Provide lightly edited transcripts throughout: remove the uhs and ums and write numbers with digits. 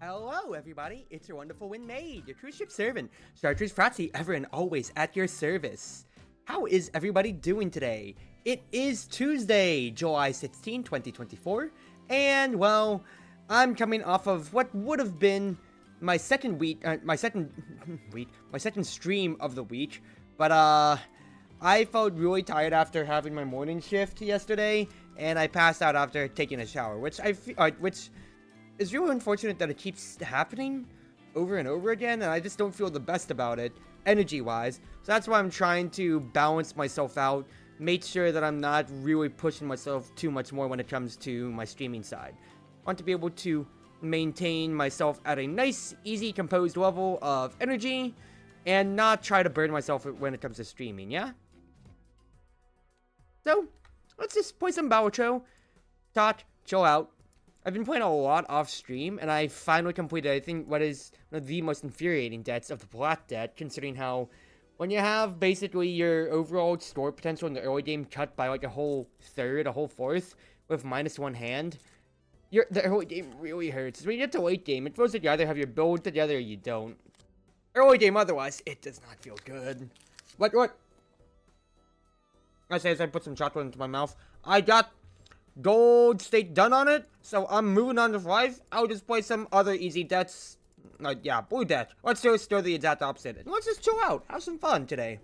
Hello, everybody. It's your Wonderful Wind Mage, your cruise ship servant, Chartreuse Proxy, ever and always at your service. How is everybody doing today? It is Tuesday, July 16, 2024, and, well, I'm coming off of what would have been my second stream of the week, but, I felt really tired after having my morning shift yesterday, and I passed out after taking a shower, which it's really unfortunate that it keeps happening over and over again, and I just don't feel the best about it, energy-wise. So that's why I'm trying to balance myself out, make sure that I'm not really pushing myself too much more when it comes to my streaming side. I want to be able to maintain myself at a nice, easy, composed level of energy, and not try to burn myself when it comes to streaming, yeah? So, let's just play some Balatro, talk, chill out. I've been playing a lot off stream, and I finally completed, I think, what is one of the most infuriating debts of the Black debt, considering how when you have basically your overall store potential in the early game cut by like a whole third, a whole fourth, with -1 hand, the early game really hurts. When you get to late game, it feels like you either have your build together or you don't. Early game, otherwise, it does not feel good. What? I say as I put some chocolate into my mouth, I got gold state done on it, so I'm moving on with life. I'll just play some other easy debts. Yeah, blue debt. Let's just do the exact opposite. And let's just chill out, have some fun today.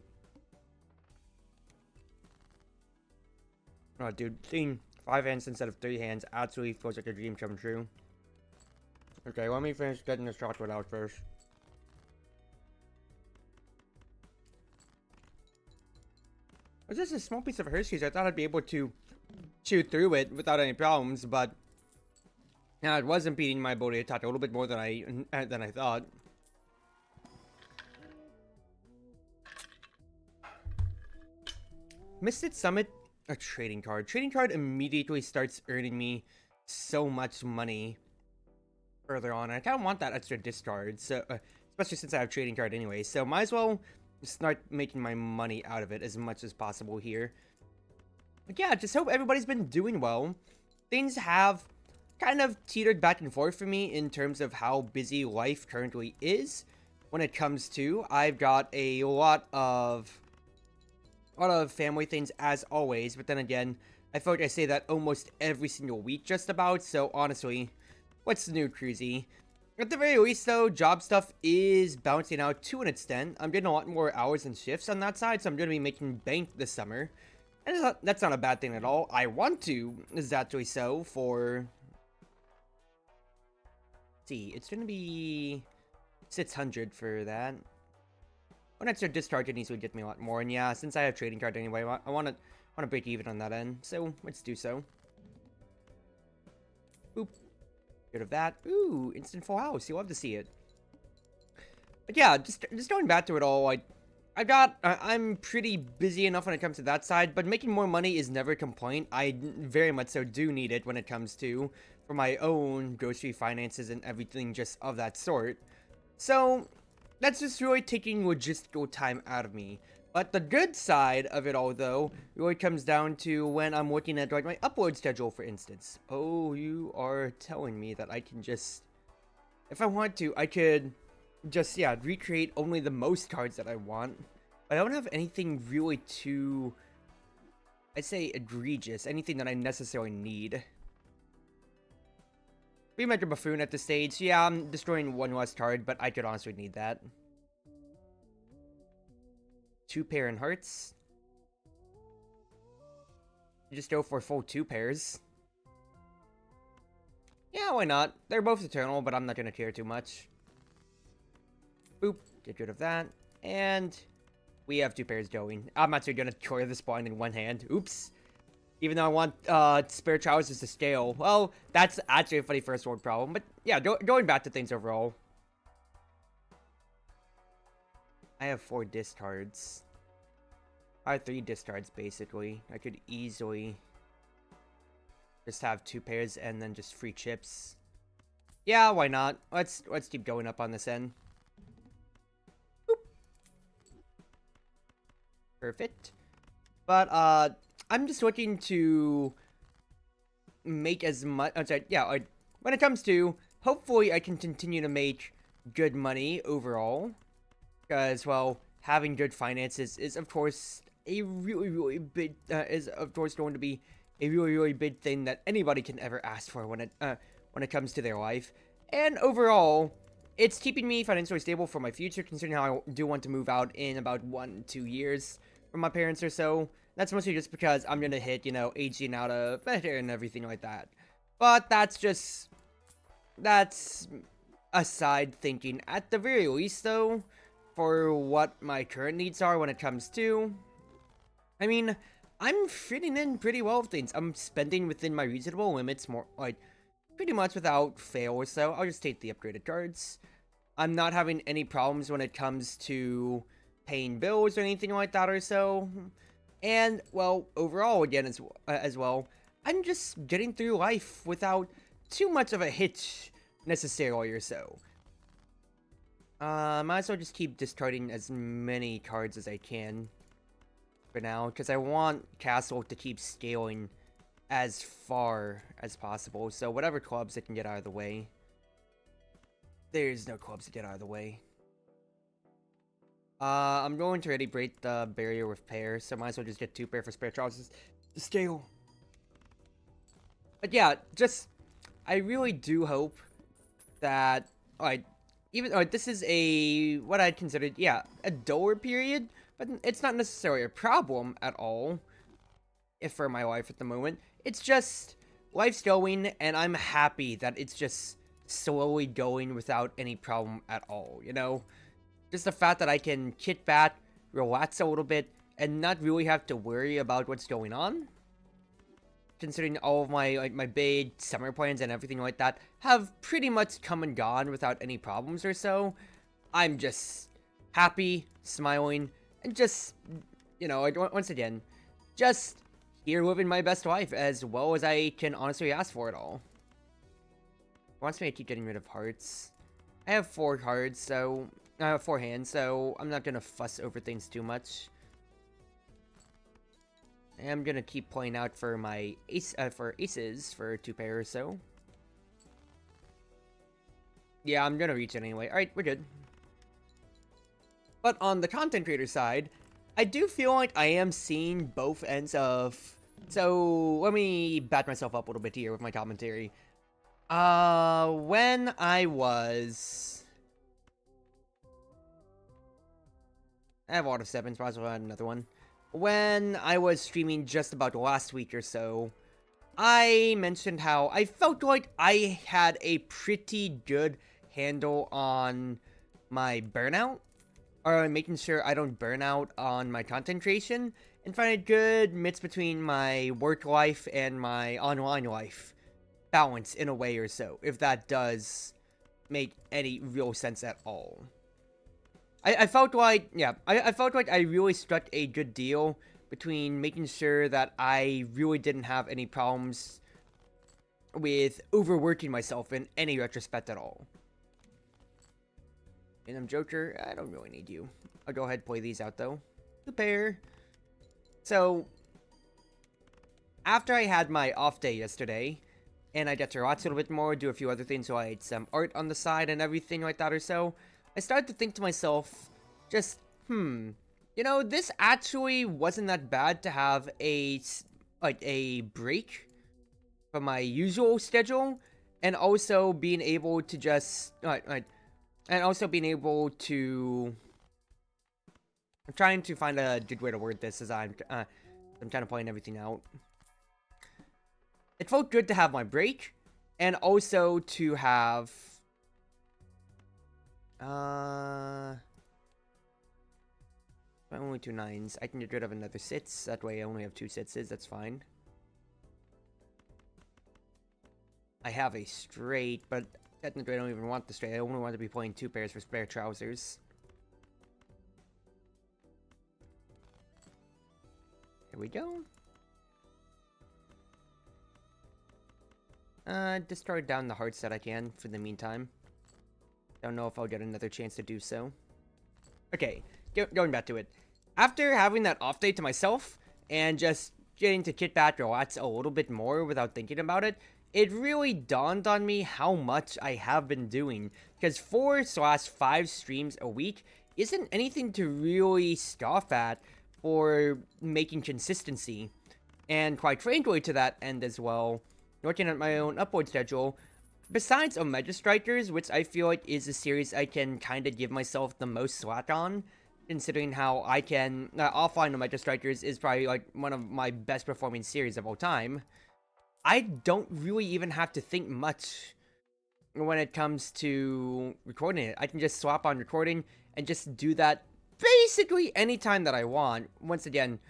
Oh, dude, seeing 5 hands instead of 3 hands absolutely feels like a dream come true. Okay, let me finish getting this chocolate out first. It's just a small piece of Hershey's. I thought I'd be able to chew through it without any problems, but now it was impeding my ability to talk a little bit more than I thought. Mystic Summit, a trading card. Trading card immediately starts earning me so much money further on. I kind of want that extra discard, so especially since I have trading card anyway. So might as well start making my money out of it as much as possible here. But yeah, just hope everybody's been doing well. Things have kind of teetered back and forth for me in terms of how busy life currently is. When it comes to, I've got a lot of family things as always, but then again, I feel like I say that almost every single week just about, so honestly, what's new, Cruzy? At the very least, though, job stuff is bouncing out to an extent. I'm getting a lot more hours and shifts on that side, so I'm going to be making bank this summer. And that's not a bad thing at all. I want to, is actually so, for... Let's see, it's going to be 600 for that. One extra discharge needs to get me a lot more, and yeah, since I have trading card anyway, I want to break even on that end, so let's do so. Boop. Rid of that. Ooh, instant full house. You'll love to see it. But yeah, just going back to it all, I'm pretty busy enough when it comes to that side, but making more money is never a complaint. I very much so do need it when it comes to for my own grocery finances and everything just of that sort. So that's just really taking logistical time out of me. But the good side of it all, though, really comes down to when I'm looking at like my upload schedule, for instance. Oh, you are telling me that I can just, if I want to, I could just, yeah, recreate only the most cards that I want. But I don't have anything really too, I'd say, egregious, anything that I necessarily need. Pretty much a buffoon at this stage. Yeah, I'm destroying one less card, but I could honestly need that. 2 pair in hearts. You just go for full 2 pairs. Yeah, why not? They're both eternal, but I'm not gonna care too much. Boop. Get rid of that. And we have 2 pairs going. I'm actually gonna clear this blind in one hand. Oops. Even though I want spare trousers to scale. Well, that's actually a funny first world problem. But yeah, going back to things overall. I have 4 discards. I have 3 discards, basically. I could easily just have 2 pairs and then just free chips. Yeah, why not? Let's keep going up on this end. Boop. Perfect. But I'm just looking to make as much. Yeah, when it comes to hopefully I can continue to make good money overall. Because, well, having good finances is, of course, a really big, is, of course, going to be a really big thing that anybody can ever ask for when it comes to their life. And overall, it's keeping me financially stable for my future, considering how I do want to move out in about 1-2 years from my parents or so. That's mostly just because I'm gonna hit, aging out of better and everything like that. But that's a side thinking. At the very least, though, for what my current needs are when it comes to, I mean, I'm fitting in pretty well with things. I'm spending within my reasonable limits, more like pretty much without fail or so. I'll just take the upgraded cards. I'm not having any problems when it comes to paying bills or anything like that or so. And, well, overall, again, as well, I'm just getting through life without too much of a hitch necessarily or so. Might as well just keep discarding as many cards as I can for now, because I want Castle to keep scaling as far as possible. So whatever clubs I can get out of the way. There's no clubs to get out of the way. I'm going to already break the barrier with pair, so might as well just get 2 pair for spare trousers to scale. But yeah, I really do hope that, this is what I'd consider, a duller period, but it's not necessarily a problem at all, if for my life at the moment. It's just, life's going, and I'm happy that it's just slowly going without any problem at all, Just the fact that I can kick back, relax a little bit, and not really have to worry about what's going on. Considering all of my big summer plans and everything like that have pretty much come and gone without any problems or so. I'm just happy, smiling, and just, once again, just here living my best life as well as I can honestly ask for it all. Wants me to keep getting rid of hearts. I have 4 cards, so 4 hands, so I'm not gonna fuss over things too much. I'm gonna keep playing out for my aces for 2 pair or so. Yeah, I'm gonna reach it anyway. Alright, we're good. But on the content creator side, I do feel like I am seeing both ends of... So, let me back myself up a little bit here with my commentary. When I was... I have a lot of 7s, might as well add another one. When I was streaming just about last week or so, I mentioned how I felt like I had a pretty good handle on my burnout, or making sure I don't burn out on my content creation, and find a good mix between my work life and my online life balance in a way or so, if that does make any real sense at all. I felt like, I felt like I really struck a good deal between making sure that I really didn't have any problems with overworking myself in any retrospect at all. And I'm Joker, I don't really need you. I'll go ahead and play these out though. 2 pair. So, after I had my off day yesterday, and I got to relax a little bit more, do a few other things, so I had some art on the side and everything like that or so, I started to think to myself, this actually wasn't that bad to have a break from my usual schedule, and also being able to just, I'm trying to find a good way to word this as I'm kind of playing everything out. It felt good to have my break, and also to have... only 2 9s. I can get rid of another 6. That way I only have 2 6s. That's fine. I have a straight, but technically I don't even want the straight. I only want to be playing 2 pairs for spare trousers. Here we go. Discard down the hearts that I can for the meantime. Don't know if I'll get another chance to do so. Okay, going back to it. After having that off day to myself, and just getting to kick back, relax a little bit more without thinking about it, it really dawned on me how much I have been doing. Because 4/5 streams a week isn't anything to really scoff at for making consistency. And quite frankly, to that end as well, working at my own upload schedule, besides Omega Strikers, which I feel like is a series I can kind of give myself the most slack on, considering how I can, offline Omega Strikers is probably like one of my best performing series of all time. I don't really even have to think much when it comes to recording it. I can just swap on recording and just do that basically anytime that I want, once again,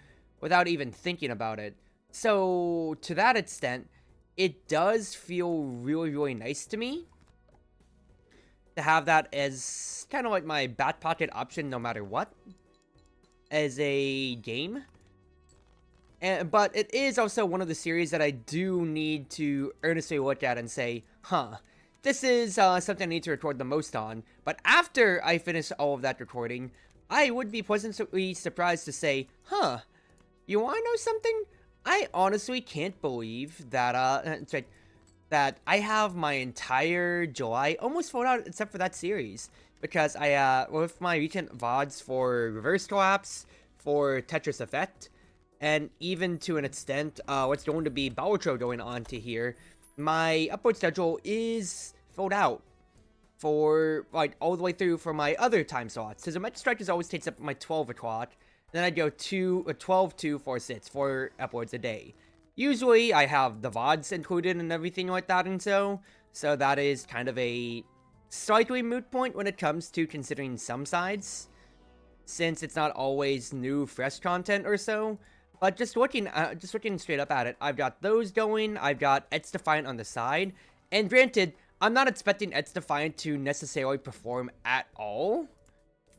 without even thinking about it. So, to that extent, it does feel really, really nice to me to have that as kind of like my back pocket option no matter what, as a game. But it is also one of the series that I do need to earnestly look at and say, huh, this is something I need to record the most on. But after I finish all of that recording, I would be pleasantly surprised to say, huh, you want to know something? I honestly can't believe that, that I have my entire July almost filled out except for that series. Because with my recent VODs for Reverse Collapse, for Tetris Effect, and even to an extent, what's going to be Balatro going on to here, my upload schedule is filled out for, like, all the way through for my other time slots. Because the Metro Strikers always takes up my 12 o'clock, then I go 12 to 4 6, 4 uploads a day. Usually, I have the VODs included and everything like that, and so that is kind of a slightly moot point when it comes to considering some sides, since it's not always new, fresh content or so. But just looking straight up at it, I've got those going, I've got Edge Defiant on the side, and granted, I'm not expecting Edge Defiant to necessarily perform at all,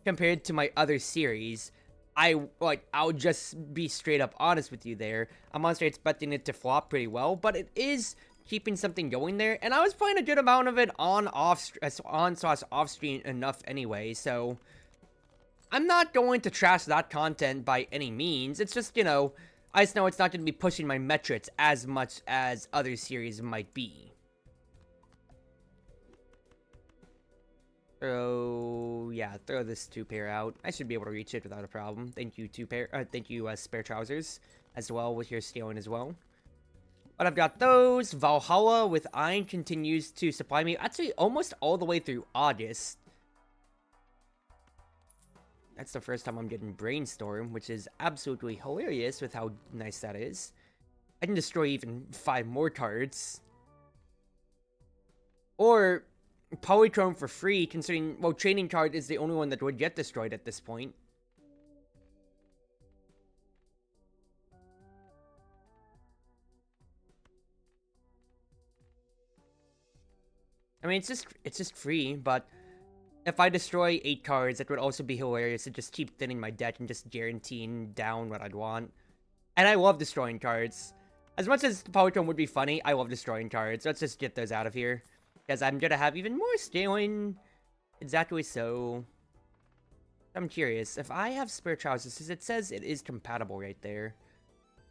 compared to my other series. I'll just be straight up honest with you there. I'm honestly expecting it to flop pretty well, but it is keeping something going there, and I was playing a good amount of it on/off stream enough anyway, so I'm not going to trash that content by any means. It's just, you know, I just know it's not going to be pushing my metrics as much as other series might be. So, yeah, throw this 2-pair out. I should be able to reach it without a problem. Thank you, thank you, Spare Trousers, as well, with your stealing as well. But I've got those. Valhalla with Iron continues to supply me, actually, almost all the way through August. That's the first time I'm getting Brainstorm, which is absolutely hilarious with how nice that is. I can destroy even 5 more cards. Or Polychrome for free, considering, well, Training Card is the only one that would get destroyed at this point. I mean, it's just free, but if I destroy 8 cards, it would also be hilarious to just keep thinning my deck and just guaranteeing down what I'd want. And I love destroying cards. As much as Polychrome would be funny, I love destroying cards. Let's just get those out of here, because I'm gonna have even more scaling. Exactly so. I'm curious, if I have Spare Trousers, because it says it is compatible right there.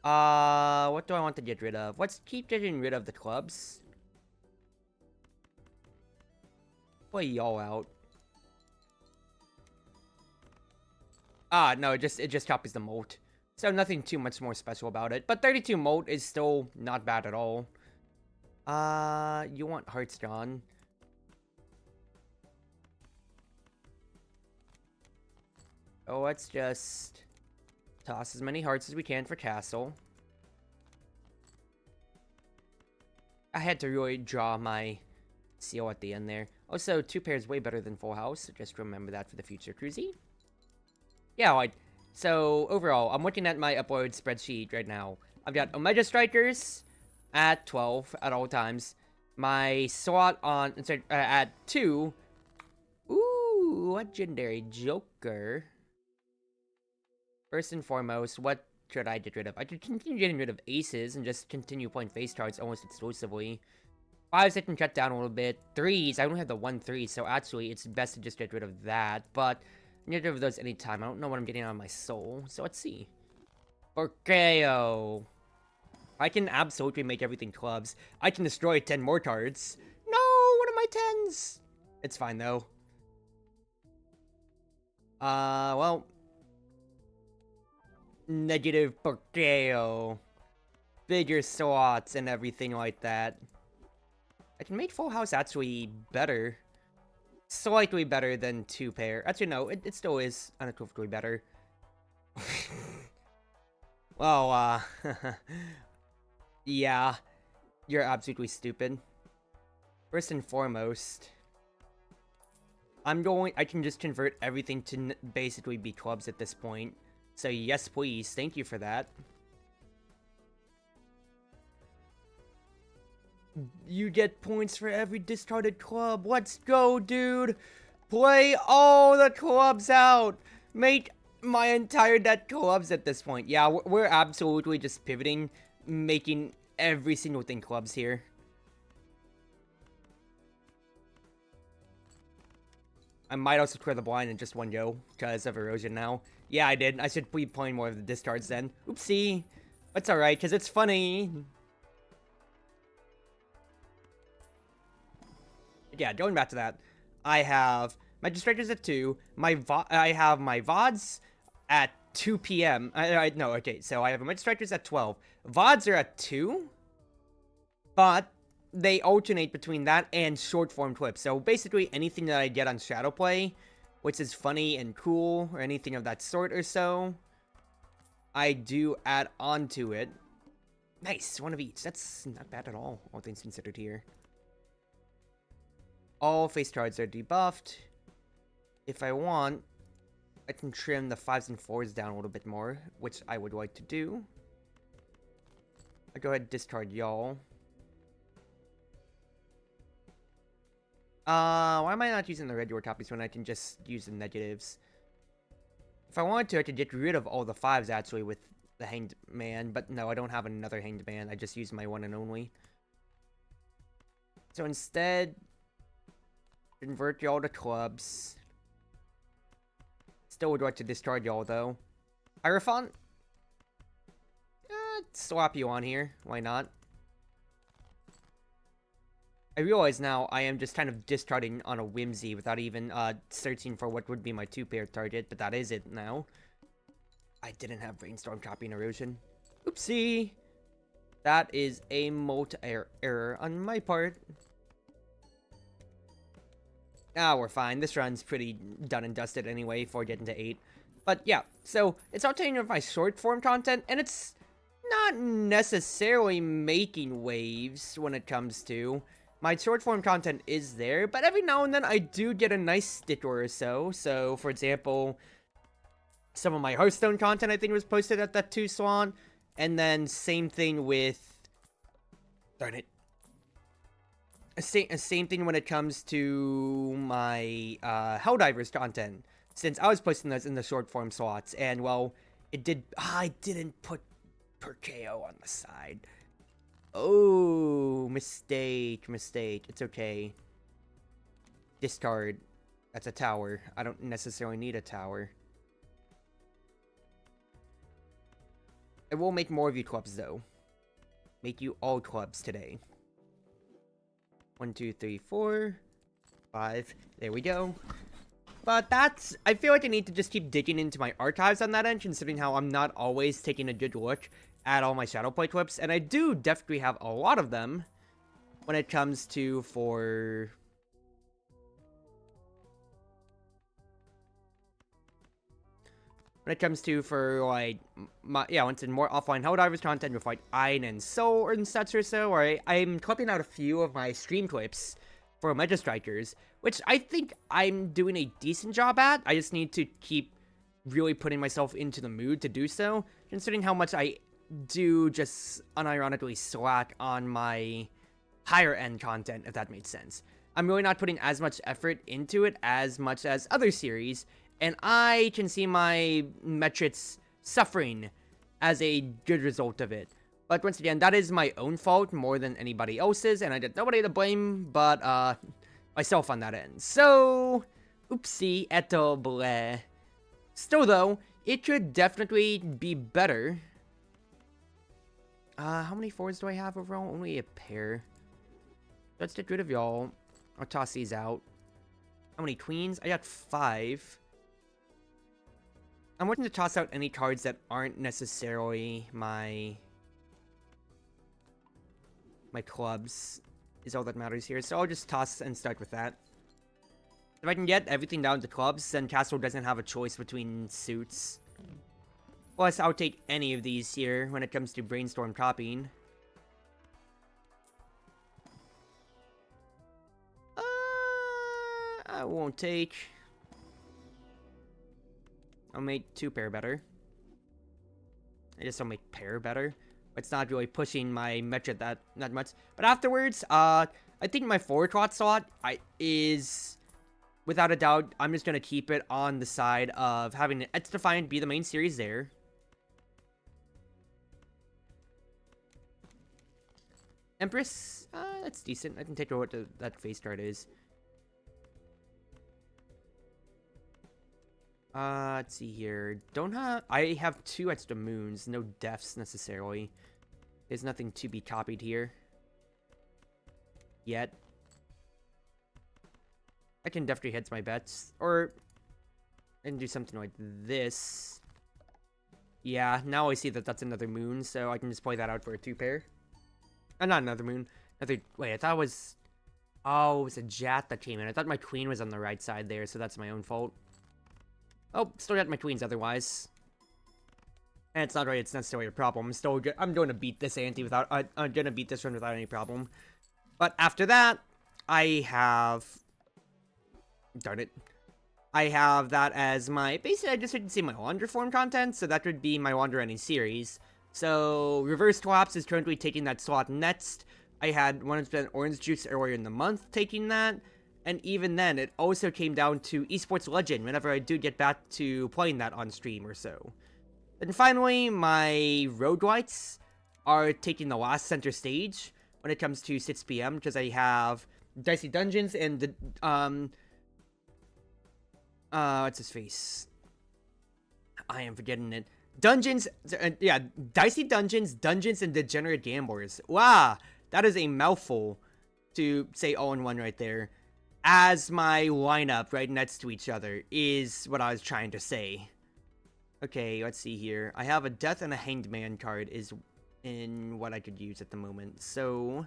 What do I want to get rid of? Let's keep getting rid of the clubs. Play y'all out. No, it just copies the moat. So nothing too much more special about it. But 32 moat is still not bad at all. You want Hearthstone. Oh, let's just toss as many hearts as we can for Castle. I had to really draw my seal at the end there. Also, 2 pairs way better than Full House, so just remember that for the future, Cruzy. Yeah, so overall, I'm looking at my upload spreadsheet right now. I've got Omega Strikers at 12 at all times. My slot on at 2. Ooh, legendary Joker. First and foremost, what should I get rid of? I could continue getting rid of aces and just continue playing face cards almost exclusively. 5s I can cut down a little bit. 3s, I don't have the 1-3, so actually it's best to just get rid of that. But I can get rid of those anytime. I don't know what I'm getting out of my soul, so let's see. Orkeo. I can absolutely make everything clubs. I can destroy 10 more cards. No, what are my 10s? It's fine, though. Well. Negative portrayal. Bigger slots and everything like that. I can make full house actually better. Slightly better than 2-pair. Actually, no, it still is unequivocally better. Well, yeah, you're absolutely stupid. First and foremost, I can just convert everything to basically be clubs at this point. So yes, please, thank you for that. You get points for every discarded club. Let's go, dude. Play all the clubs out. Make my entire deck clubs at this point. Yeah, we're absolutely just pivoting, making every single thing clubs here. I might also clear the blind in just one go because of erosion now. Yeah, I did. I should be playing more of the discards then. Oopsie. That's alright, because it's funny. Yeah, going back to that, I have my distractors at 2. I have my VODs at 2 p.m. No, okay, so I have my distractors at 12. VODs are at 2, but they alternate between that and short form clips. So basically anything that I get on Shadowplay, which is funny and cool, or anything of that sort or so, I do add on to it. Nice, one of each. That's not bad at all things considered here. All face cards are debuffed. If I want, I can trim the 5s and 4s down a little bit more, which I would like to do. I go ahead and discard y'all. Why am I not using the red door copies when I can just use the negatives? If I wanted to, I could get rid of all the 5s actually with the Hanged Man, but no, I don't have another Hanged Man. I just use my one and only. So instead, convert y'all to clubs. Still would like to discard y'all though. Hierophant? Swap you on here. Why not? I realize now I am just kind of discarding on a whimsy without even searching for what would be my 2-pair target, but that is it now. I didn't have Brainstorm Copy and Erosion. Oopsie! That is a error on my part. Ah, we're fine. This run's pretty done and dusted anyway for getting to 8. But yeah, so it's alternating with my short form content, and it's not necessarily making waves when it comes to. My short form content is there, but every now and then I do get a nice sticker or so. So, for example, some of my Hearthstone content I think was posted at that 2 slot, and then same thing with, darn it, same thing when it comes to my Helldivers content, since I was posting those in the short form slots, and well, I didn't put per KO on the side. Oh, mistake. It's okay. Discard. That's a tower. I don't necessarily need a tower. I will make more of you clubs, though. Make you all clubs today. 1, 2, 3, 4, 5. There we go. But I feel like I need to just keep digging into my archives on that end, considering how I'm not always taking a good look at all my Shadowplay clips, and I do definitely have a lot of them when it comes to for like once in more offline Helldivers content with like Ein and Soul and such or so, or I'm clipping out a few of my stream clips for Mega Strikers, which I think I'm doing a decent job at. I just need to keep really putting myself into the mood to do so, considering how much I do just unironically slack on my higher end content, if that makes sense. I'm really not putting as much effort into it as much as other series, and I can see my metrics suffering as a good result of it. But once again, that is my own fault more than anybody else's, and I got nobody to blame but myself on that end. So, oopsie eto bleh. Still though, it could definitely be better. How many 4s do I have overall? Only a pair. Let's get rid of y'all. I'll toss these out. How many queens? I got 5. I'm wanting to toss out any cards that aren't necessarily my clubs is all that matters here. So I'll just toss and start with that. If I can get everything down to clubs, then Castle doesn't have a choice between suits. Plus, I'll take any of these here when it comes to brainstorm copying. I won't take. I'll make 2 pair better. I guess I'll make pair better. It's not really pushing my metric that much. But afterwards, I think my 4 slot is, without a doubt, I'm just gonna keep it on the side of having Etch Defiant be the main series there. Empress, that's decent. I can take over what that face card is. Let's see here. I have 2 extra moons. No deaths necessarily. There's nothing to be copied here. Yet. I can definitely hedge my bets. Or I can do something like this. Yeah, now I see that that's another moon, so I can just play that out for a 2 pair. Not another moon. Wait, I thought it was... Oh, it was a Jat that came in. I thought my queen was on the right side there, so that's my own fault. Oh, still got my queens otherwise. And it's not right, it's necessarily a problem. I'm going to beat this ante without... I'm going to beat this run without any problem. But after that, I have... Darn it. I have that as my... Basically, I just didn't see my Wander form content, so that would be my Wander Ending series. So, Reverse Collapse is currently taking that slot next. I had 100% Orange Juice earlier in the month taking that. And even then, it also came down to Esports Legend whenever I do get back to playing that on stream or so. And finally, my Roguelites are taking the last center stage when it comes to 6 PM, because I have Dicey Dungeons and the, what's his face? I am forgetting it. Dungeons, yeah, Dicey Dungeons, Dungeons, and Degenerate Gamblers. Wow, that is a mouthful to say all in one right there. As my lineup right next to each other is what I was trying to say. Okay, let's see here. I have a Death and a Hanged Man card is in what I could use at the moment. So,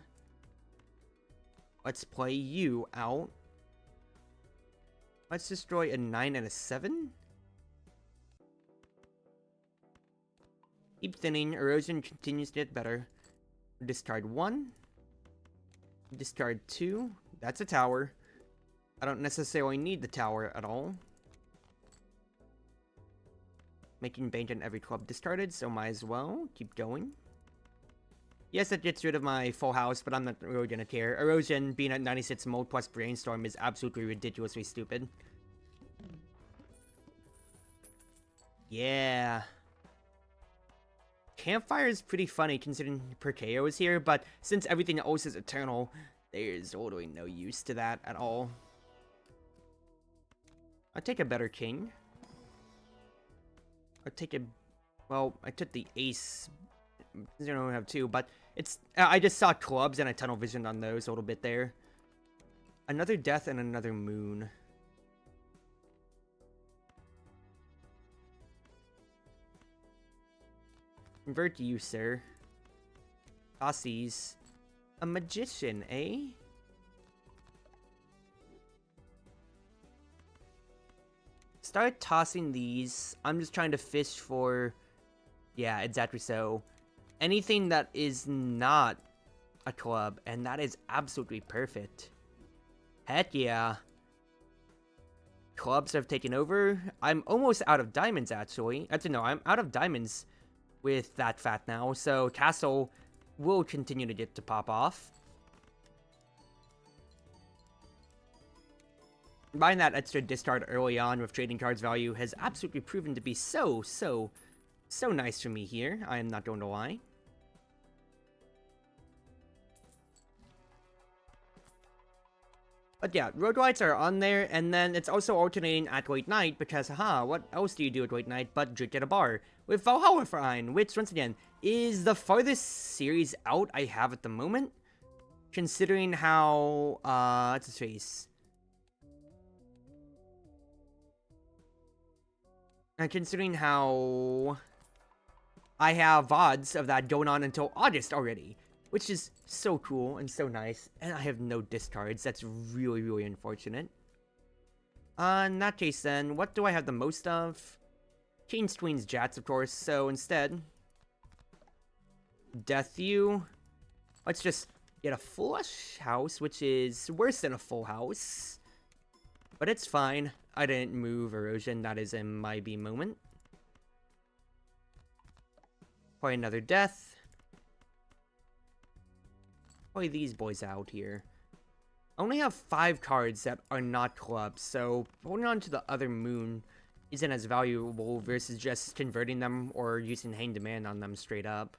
let's play you out. Let's destroy a 9 and a 7. Keep thinning. Erosion continues to get better. Discard 1. Discard 2. That's a tower. I don't necessarily need the tower at all. Making bank on every club discarded, so might as well keep going. Yes, it gets rid of my full house, but I'm not really gonna care. Erosion being at 96 mode plus Brainstorm is absolutely ridiculously stupid. Yeah. Campfire is pretty funny considering Perkeo is here, but since everything else is eternal, there's totally no use to that at all. I'll take a better king. I'll take a... Well, I took the ace. I don't have 2, but it's... I just saw clubs and I tunnel visioned on those a little bit there. Another death and another moon. Convert you, sir. Tossies. A magician, eh? Start tossing these. I'm just trying to fish for... Yeah, exactly so. Anything that is not a club, and that is absolutely perfect. Heck yeah. Clubs have taken over. I'm almost out of diamonds, actually. Actually, no, I'm out of diamonds with that fat now, so Castle will continue to get to pop off. Buying that extra discard early on with trading cards value has absolutely proven to be so nice for me here. I am not going to lie. But yeah, Roguelites are on there, and then it's also alternating at Late Night, because haha, what else do you do at Late Night but drink at a bar? With Valhalla Fine, which once again, is the farthest series out I have at the moment, considering how, what's his face? And considering how I have VODs of that going on until August already, which is so cool and so nice, and I have no discards. That's really, really unfortunate. In that case then, what do I have the most of? Kings, Queens, Jats, of course, so instead, Death You. Let's just get a flush house, which is worse than a full house. But it's fine. I didn't move Erosion, that is in my B moment. Play another Death. Play these boys out here. I only have 5 cards that are not clubs, so holding on to the other moon isn't as valuable versus just converting them or using Hang Demand on them straight up.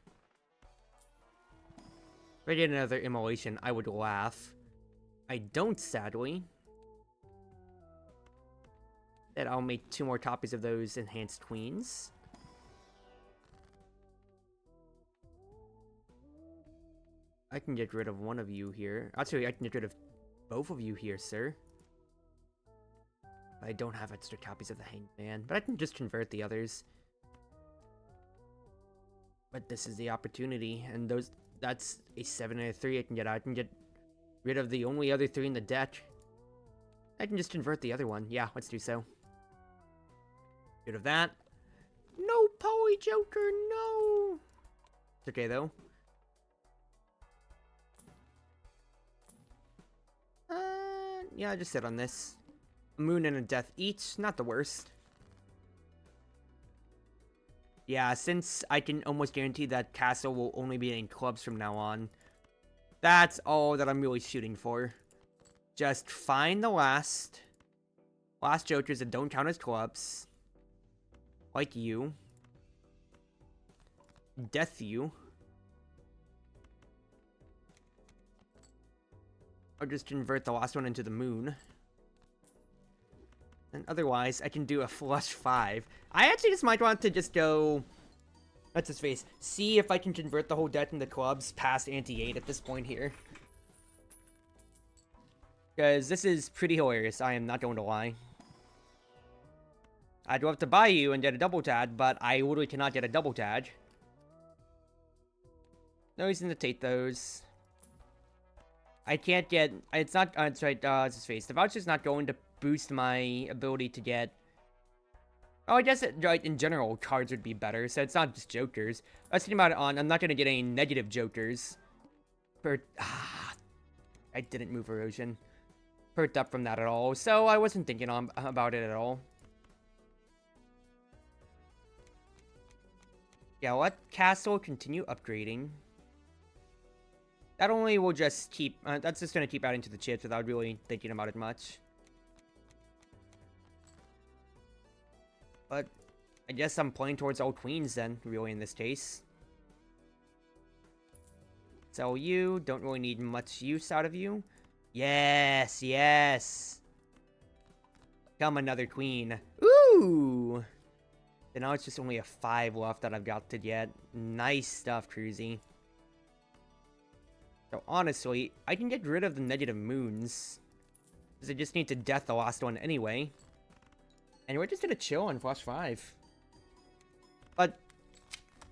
If I get another Immolation, I would laugh. I don't, sadly. Then I'll make 2 more copies of those Enhanced Queens. I can get rid of one of you here. Actually, I can get rid of both of you here, sir. I don't have extra copies of the Hanged Man, but I can just convert the others. But this is the opportunity, and that's a 7 and a 3 I can get out. I can get rid of the only other 3 in the deck. I can just convert the other one. Yeah, let's do so. Get rid of that. No Poly Joker, no! It's okay, though. Yeah, just sit on this. A moon and a death each, not the worst. Yeah, since I can almost guarantee that Castle will only be in clubs from now on, that's all that I'm really shooting for. Just find the last Jokers that don't count as clubs. Like you. Death You. Or just convert the last one into the moon. And otherwise, I can do a flush 5. I actually just might want to just go... What's his face? See if I can convert the whole deck into clubs past anti-8 at this point here. Because this is pretty hilarious, I am not going to lie. I'd love to buy you and get a double tag, but I literally cannot get a double tag. No reason to take those. I can't get... It's not... it's right, it's his face. The voucher's not going to boost my ability to get... Oh, I guess, right, in general, cards would be better, so it's not just Jokers. I was thinking about it on... I'm not going to get any negative Jokers. I didn't move Erosion. Perked up from that at all, so I wasn't thinking about it at all. Yeah, let Castle continue upgrading. That only will just keep... that's just going to keep adding to the chips without really thinking about it much. But I guess I'm playing towards all queens then, really, in this case. So you don't really need much use out of you. Yes, yes. Come another queen. Ooh! And now it's just only a 5 left that I've got to get. Nice stuff, Cruzy. So honestly, I can get rid of the negative moons. Because I just need to death the last one anyway. And we're just gonna chill on flush 5. But,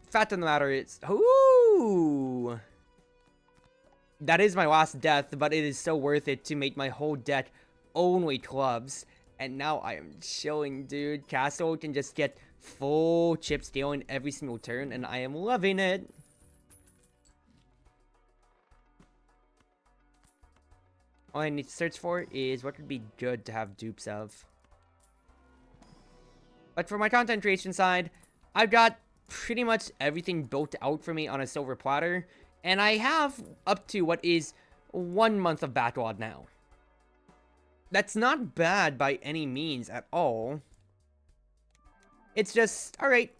fact of the matter is... Ooh! That is my last death, but it is so worth it to make my whole deck only clubs. And now I am chilling, dude. Castle can just get full chip stealing every single turn, and I am loving it. All I need to search for is what would be good to have dupes of. But for my content creation side, I've got pretty much everything built out for me on a silver platter. And I have up to what is 1 month of backlog now. That's not bad by any means at all. It's just, alright.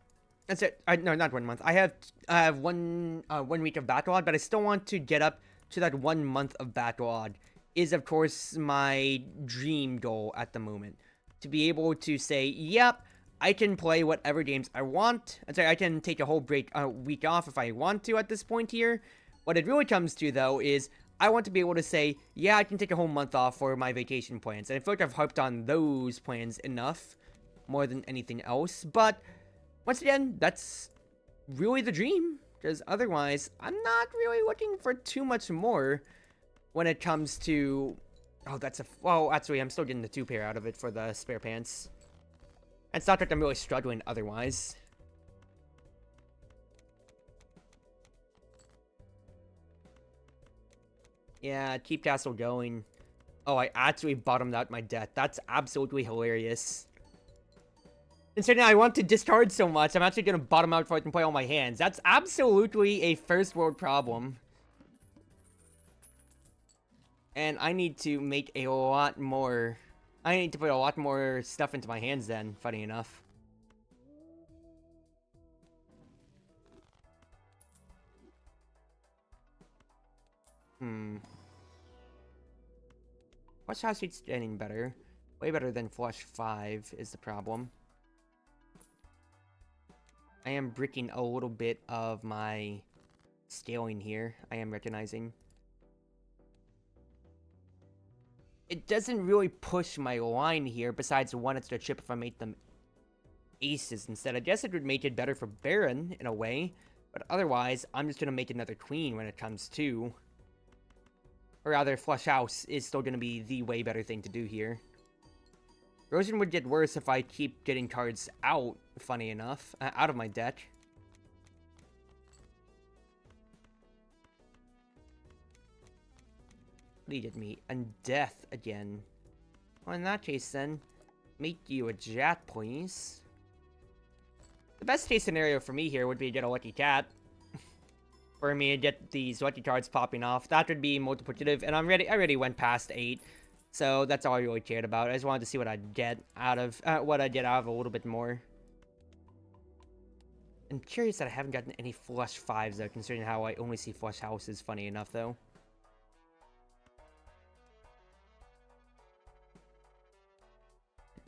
That's it. No, not 1 month. I have one week of backlog, but I still want to get up to that 1 month of backlog. Is, of course, my dream goal at the moment. To be able to say, yep, I can play whatever games I want. I'm sorry, I can take a whole week off if I want to at this point here. What it really comes to, though, is I want to be able to say, yeah, I can take a whole month off for my vacation plans. And I feel like I've harped on those plans enough, more than anything else. But, once again, that's really the dream. Because otherwise, I'm not really looking for too much more when it comes to... Oh, well, actually, I'm still getting the 2-pair out of it for the spare pants. It's not like I'm really struggling otherwise. Yeah, keep castle going. Oh, I actually bottomed out my debt. That's absolutely hilarious. Considering I want to discard so much, I'm actually going to bottom out before I can play all my hands. That's absolutely a first world problem. And I need to make a lot more... I need to put a lot more stuff into my hands then, funny enough. Flush House is getting better. Way better than Flush 5 is the problem. I am bricking a little bit of my scaling here, I am recognizing. It doesn't really push my line here, besides one extra chip if I make them aces instead. I guess it would make it better for Baron, in a way. But otherwise, I'm just going to make another queen when it comes to... Or rather, Flush House is still going to be the way better thing to do here. Erosion would get worse if I keep getting cards out, funny enough, out of my deck. Leaded me, and death again. Well, in that case then, make you a cat, please. The best case scenario for me here would be to get a lucky cat. For me to get these lucky cards popping off. That would be multiplicative, and I already went past 8. So that's all I really cared about. I just wanted to see what I'd get out of, a little bit more. I'm curious that I haven't gotten any Flush 5s though, considering how I only see Flush Houses, funny enough though.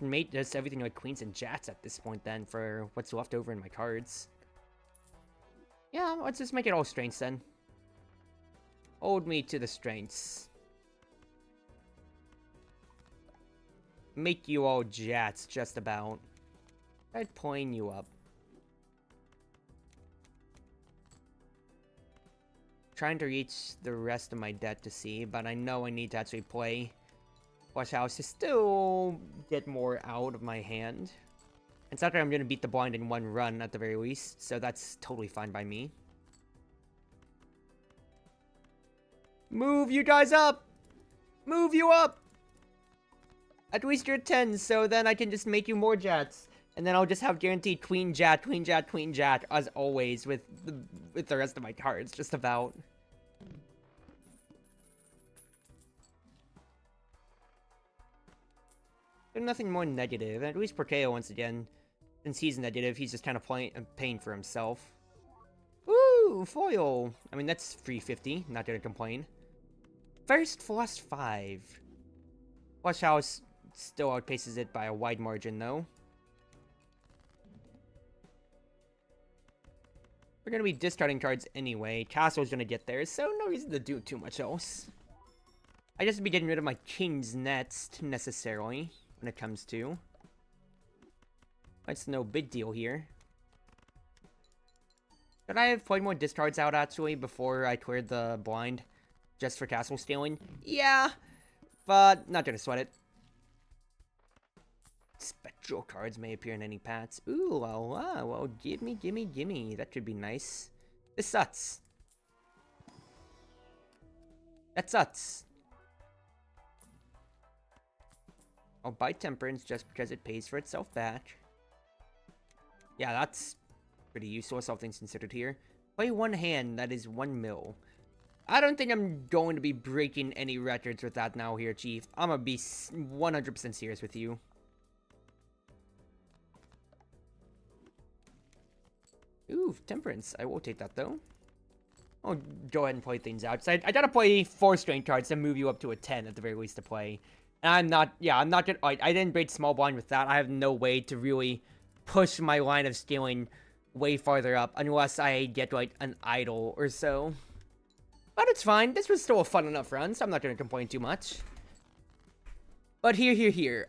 Mate does everything like queens and jats at this point then, for what's left over in my cards. Yeah, let's just make it all strengths then. Hold me to the strengths. Make you all jats, just about. I'd point you up. Trying to reach the rest of my debt to see, but I know I need to actually play Flush House to still get more out of my hand. It's not that I'm going to beat the blind in one run at the very least, so that's totally fine by me. Move you guys up! Move you up! At least you're 10, so then I can just make you more jats. And then I'll just have guaranteed queen jat, queen jat, queen jat, as always, with the rest of my cards, just about. There's nothing more negative. At least Porteo, once again, since he's negative, he's just kind of paying for himself. Woo! Foil! I mean, that's 350, not gonna complain. First Flush 5. Flush House still outpaces it by a wide margin, though. We're gonna be discarding cards anyway. Castle's gonna get there, so no reason to do too much else. I just be getting rid of my kings next, necessarily, when it comes to. It's no big deal here. Should I have played more discards out, actually, before I cleared the blind? Just for castle stealing? Yeah, but not gonna sweat it. Spectral cards may appear in any paths. Ooh, well, gimme. That could be nice. This sucks. That sucks. I'll buy Temperance just because it pays for itself back. Yeah, that's pretty useful, all things considered here. Play one hand, that is 1 mil. I don't think I'm going to be breaking any records with that now here, Chief. I'm gonna be 100% serious with you. Ooh, Temperance. I will take that, though. I'll go ahead and play things out. So I gotta play 4 strength cards to move you up to a 10 at the very least to play. And I'm not gonna... I didn't break small blind with that. I have no way to really push my line of stealing way farther up unless I get like an idol or so. But it's fine. This was still a fun enough run, so I'm not gonna complain too much. But here.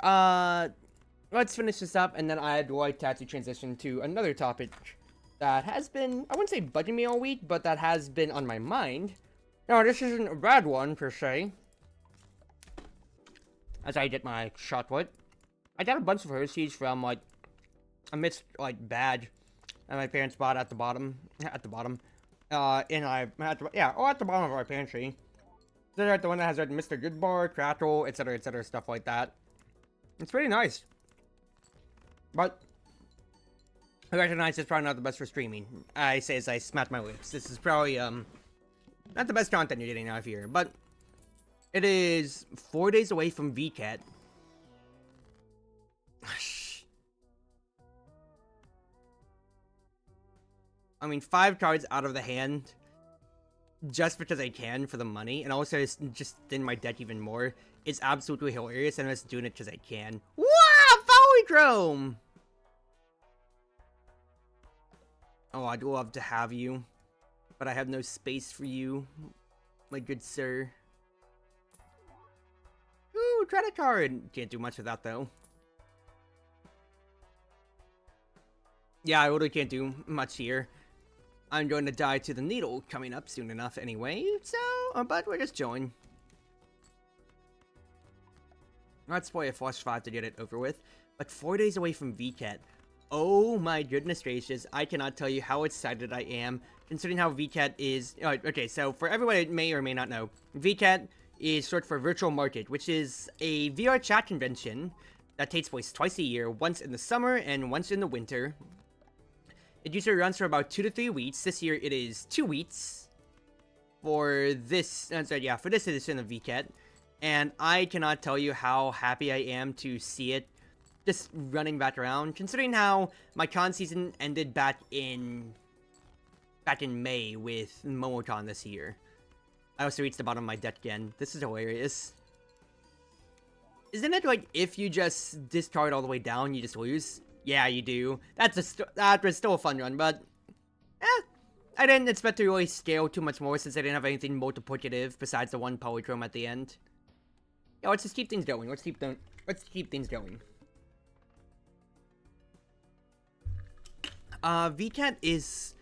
Let's finish this up, and then I'd like to actually transition to another topic that has been, I wouldn't say bugging me all week, but that has been on my mind. Now, this isn't a bad one, per se. As I get my shot put. I got a bunch of Hershey's from, like, a mixed, like, badge that my parents bought at the bottom. At the bottom. At the bottom of our pantry. They're like the one that has, like, Mr. Goodbar, Crackle, etc., stuff like that. It's pretty nice. But I recognize it's probably not the best for streaming. I say as I smack my lips. This is probably, not the best content you're getting out of here, but it is 4 days away from VCAT. I mean, 5 cards out of the hand just because I can for the money, and also just thin my deck even more. It's absolutely hilarious, and I'm just doing it because I can. Wow! Polychrome! Oh, I'd love to have you, but I have no space for you, my good sir. Ooh, credit card! Can't do much with that, though. Yeah, I really can't do much here. I'm going to die to the needle coming up soon enough anyway, so, but we're just chilling. Let's play a Flush 5 to get it over with, but 4 days away from VCAT. Oh my goodness gracious, I cannot tell you how excited I am, considering how VCAT is. Okay, so for everyone that may or may not know, VCAT is short for Virtual Market, which is a VR chat convention that takes place twice a year, once in the summer and once in the winter. It usually runs for about 2 to 3 weeks. This year it is 2 weeks for this, for this edition of VCAT. And I cannot tell you how happy I am to see it just running back around, considering how my con season ended back in May with MomoCon this year. I also reached the bottom of my deck again. This is hilarious. Isn't it like if you just discard all the way down, you just lose? Yeah, you do. That was still a fun run, but I didn't expect to really scale too much more since I didn't have anything multiplicative besides the one polychrome at the end. Yeah, let's just keep things going. Let's keep things going. VCAT is